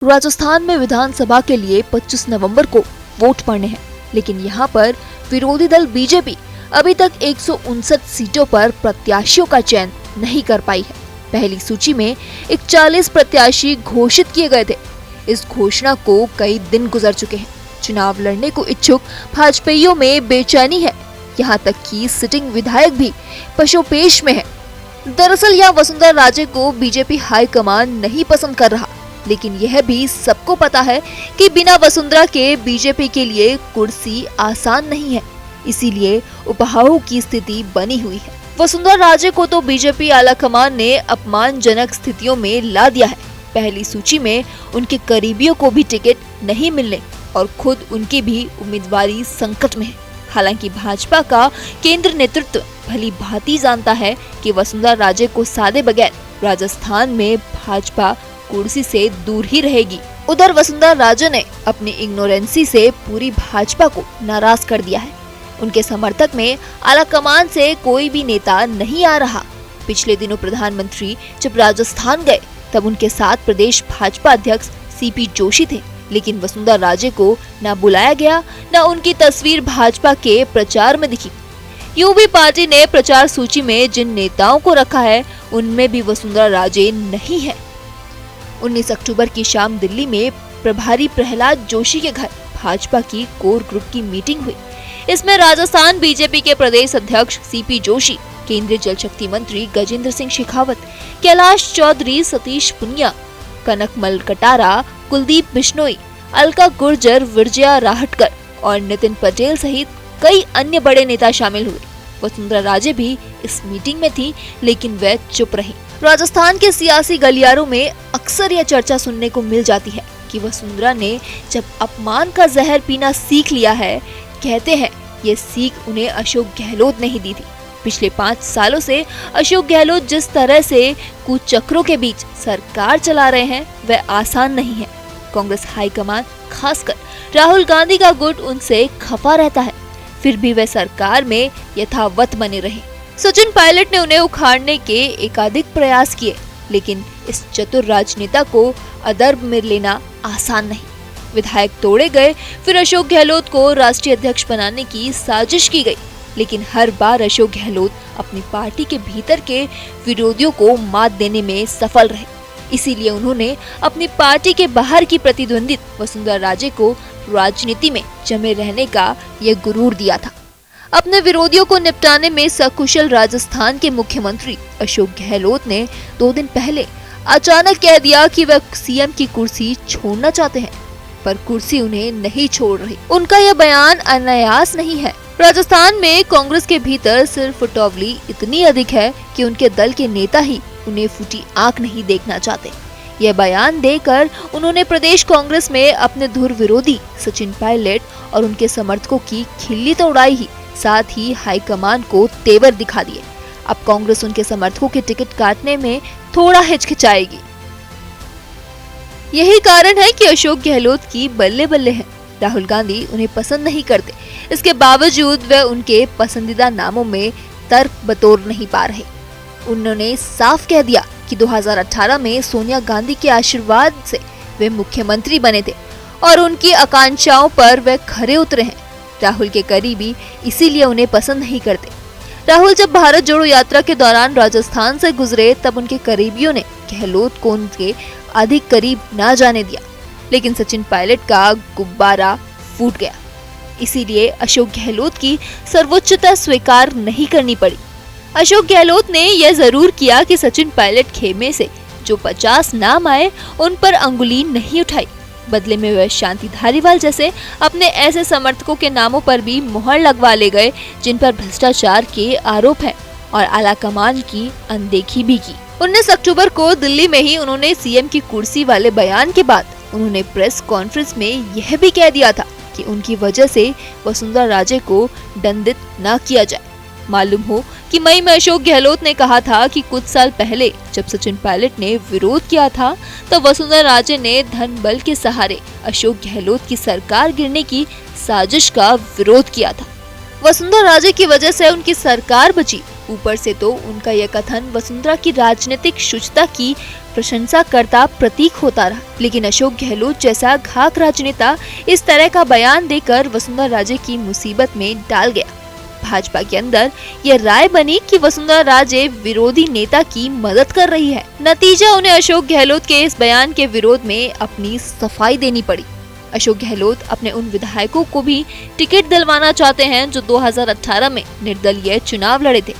राजस्थान में विधानसभा के लिए 25 नवंबर को वोट पड़ने हैं, लेकिन यहाँ पर विरोधी दल बीजेपी अभी तक 159 सीटों पर प्रत्याशियों का चयन नहीं कर पाई है। पहली सूची में 41 प्रत्याशी घोषित किए गए थे। इस घोषणा को कई दिन गुजर चुके हैं। चुनाव लड़ने को इच्छुक भाजपाइयों में बेचैनी है। यहाँ तक कि सिटिंग विधायक भी पशोपेश में है। दरअसल यहाँ वसुंधरा राजे को बीजेपी हाईकमान नहीं पसंद कर रहा, लेकिन यह भी सबको पता है कि बिना वसुंधरा के बीजेपी के लिए कुर्सी आसान नहीं है। इसीलिए उपहाऊ की स्थिति बनी हुई है। वसुंधरा राजे को तो बीजेपी आलाकमान ने अपमानजनक स्थितियों में ला दिया है। पहली सूची में उनके करीबियों को भी टिकट नहीं मिलने और खुद उनकी भी उम्मीदवारी संकट में है। हालांकि भाजपा का केंद्र नेतृत्व भली भांति जानता है कि वसुंधरा राजे को साधे बगैर राजस्थान में भाजपा कुर्सी से दूर ही रहेगी। उधर वसुंधरा राजे ने अपनी इग्नोरेंसी से पूरी भाजपा को नाराज कर दिया है। उनके समर्थक में आलाकमान से कोई भी नेता नहीं आ रहा। पिछले दिनों प्रधानमंत्री जब राजस्थान गए तब उनके साथ प्रदेश भाजपा अध्यक्ष सीपी जोशी थे, लेकिन वसुंधरा राजे को न बुलाया गया, न उनकी तस्वीर भाजपा के प्रचार में दिखी। यूं भी पार्टी ने प्रचार सूची में जिन नेताओं को रखा है उनमें भी वसुंधरा राजे नहीं है। 19 अक्टूबर की शाम दिल्ली में प्रभारी प्रहलाद जोशी के घर भाजपा की कोर ग्रुप की मीटिंग हुई। इसमें राजस्थान बीजेपी के प्रदेश अध्यक्ष सीपी जोशी, केंद्रीय जल शक्ति मंत्री गजेंद्र सिंह शेखावत, कैलाश चौधरी, सतीश पुनिया, कनकमल कटारा, कुलदीप बिश्नोई, अलका गुर्जर, विजया राहटकर और नितिन पटेल सहित कई अन्य बड़े नेता शामिल हुए। वसुंधरा राजे भी इस मीटिंग में थी, लेकिन वह चुप रही। राजस्थान के सियासी गलियारों में अक्सर यह चर्चा सुनने को मिल जाती है कि वसुंधरा ने जब अपमान का जहर पीना सीख लिया है। कहते हैं ये सीख उन्हें अशोक गहलोत ने ही दी थी। पिछले 5 सालों से अशोक गहलोत जिस तरह से कुचक्रों के बीच सरकार चला रहे हैं वह आसान नहीं है। कांग्रेस हाईकमान, खासकर राहुल गांधी का गुट उनसे खफा रहता है, फिर भी वे सरकार में यथावत बने रहे। सचिन पायलट ने उन्हें उखाड़ने के एकाधिक प्रयास किए, लेकिन इस चतुर राजनेता को अदर्ब में लेना आसान नहीं। विधायक तोड़े गए, फिर अशोक गहलोत को राष्ट्रीय अध्यक्ष बनाने की साजिश की गई, लेकिन हर बार अशोक गहलोत अपनी पार्टी के भीतर के विरोधियों को मात देने में सफल रहे। इसीलिए उन्होंने अपनी पार्टी के बाहर की प्रतिद्वंदित वसुंधरा राजे को राजनीति में जमे रहने का ये गुरूर दिया था। अपने विरोधियों को निपटाने में सकुशल राजस्थान के मुख्यमंत्री अशोक गहलोत ने 2 दिन पहले अचानक कह दिया कि वह सीएम की कुर्सी छोड़ना चाहते हैं, पर कुर्सी उन्हें नहीं छोड़ रही। उनका यह बयान अनायास नहीं है। राजस्थान में कांग्रेस के भीतर सिरफुटौली इतनी अधिक है कि उनके दल के नेता ही उन्हें फूटी आंख नहीं देखना चाहते। यह बयान देकर उन्होंने प्रदेश कांग्रेस में अपने धुर विरोधी सचिन पायलट और उनके समर्थकों की खिल्ली तो उड़ाई ही, साथ ही हाईकमान को तेवर दिखा दिए। अब कांग्रेस उनके समर्थकों के टिकट काटने में थोड़ा हिचकिचाएगी। यही कारण है कि अशोक गहलोत की बल्ले बल्ले है। राहुल गांधी उन्हें पसंद नहीं करते, इसके बावजूद वह उनके पसंदीदा नामों में तर्क बतौर नहीं पा रहे। उन्होंने साफ कह दिया कि 2018 में सोनिया गांधी के आशीर्वाद से वे मुख्यमंत्री बने थे और उनकी आकांक्षाओं पर वे खरे उतरे हैं। राहुल के करीबी इसीलिए उन्हें पसंद नहीं करते। राहुल जब भारत जोड़ो यात्रा के दौरान राजस्थान से गुजरे तब उनके करीबियों ने गहलोत को उनके अधिक करीब ना जाने दिया, लेकिन सचिन पायलट का गुब्बारा फूट गया। इसीलिए अशोक गहलोत की सर्वोच्चता स्वीकार नहीं करनी पड़ी। अशोक गहलोत ने यह जरूर किया कि सचिन पायलट खेमे से जो 50 नाम आए उन पर अंगुली नहीं उठाई। बदले में वह शांति धारीवाल जैसे अपने ऐसे समर्थकों के नामों पर भी मुहर लगवा ले गए जिन पर भ्रष्टाचार के आरोप हैं और आलाकमान की अनदेखी भी की। 19 अक्टूबर को दिल्ली में ही उन्होंने सीएम की कुर्सी वाले बयान के बाद उन्होंने प्रेस कॉन्फ्रेंस में यह भी कह दिया था कि उनकी वजह से वसुंधरा राजे को दंडित न किया जाए। मालूम हो कि मई में अशोक गहलोत ने कहा था कि कुछ साल पहले जब सचिन पायलट ने विरोध किया था तब वसुंधरा राजे ने धन बल के सहारे अशोक गहलोत की सरकार गिरने की साजिश का विरोध किया था। वसुंधरा राजे की वजह से उनकी सरकार बची, ऊपर से तो उनका यह कथन वसुंधरा की राजनीतिक शुचिता की प्रशंसा करता प्रतीक होता रहा, लेकिन अशोक गहलोत जैसा घाक राजनेता इस तरह का बयान देकर वसुंधरा राजे की मुसीबत में डाल गया। भाजपा के अंदर यह राय बनी कि वसुंधरा राजे विरोधी नेता की मदद कर रही है। नतीजा उन्हें अशोक गहलोत के इस बयान के विरोध में अपनी सफाई देनी पड़ी। अशोक गहलोत अपने उन विधायकों को भी टिकट दिलवाना चाहते हैं जो 2018 में निर्दलीय चुनाव लड़े थे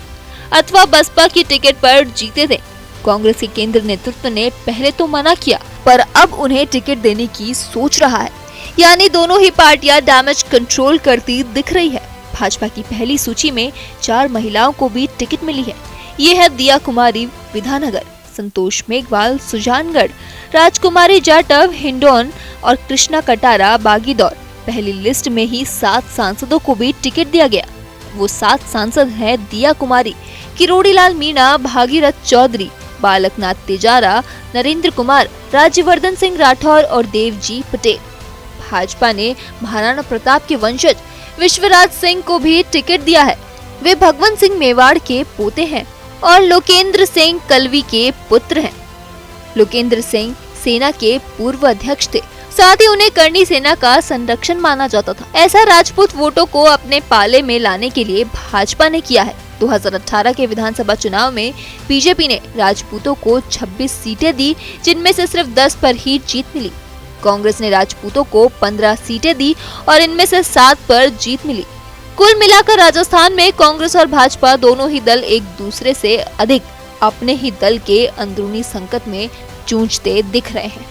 अथवा बसपा की टिकट पर जीते थे। कांग्रेस के केंद्र नेतृत्व ने पहले तो मना किया, पर अब उन्हें टिकट देने की सोच रहा है, यानी दोनों ही पार्टियां डैमेज कंट्रोल करती दिख रही है। भाजपा की पहली सूची में 4 महिलाओं को भी टिकट मिली है। ये है दिया कुमारी विधाननगर, संतोष मेघवाल सुजानगढ़, राजकुमारी जाटव हिंडौन और कृष्णा कटारा बागीदौर। पहली लिस्ट में ही 7 सांसदों को भी टिकट दिया गया। वो 7 सांसद हैं दिया कुमारी, किरोड़ीलाल मीणा, भागीरथ चौधरी, बालकनाथ तिजारा, नरेंद्र कुमार, राज्यवर्धन सिंह राठौर और देवजी पटेल। भाजपा ने महाराणा प्रताप के वंशज विश्वराज सिंह को भी टिकट दिया है। वे भगवंत सिंह मेवाड़ के पोते हैं और लोकेंद्र सिंह कलवी के पुत्र हैं। लोकेंद्र सिंह सेना के पूर्व अध्यक्ष थे, साथ ही उन्हें करनी सेना का संरक्षण माना जाता था। ऐसा राजपूत वोटों को अपने पाले में लाने के लिए भाजपा ने किया है। 2018 के विधानसभा चुनाव में बीजेपी ने राजपूतों को 26 सीटें दी, जिनमें से सिर्फ 10 पर ही जीत मिली। कांग्रेस ने राजपूतों को 15 सीटें दी और इनमें से 7 पर जीत मिली। कुल मिलाकर राजस्थान में कांग्रेस और भाजपा दोनों ही दल एक दूसरे से अधिक अपने ही दल के अंदरूनी संकट में जूझते दिख रहे हैं।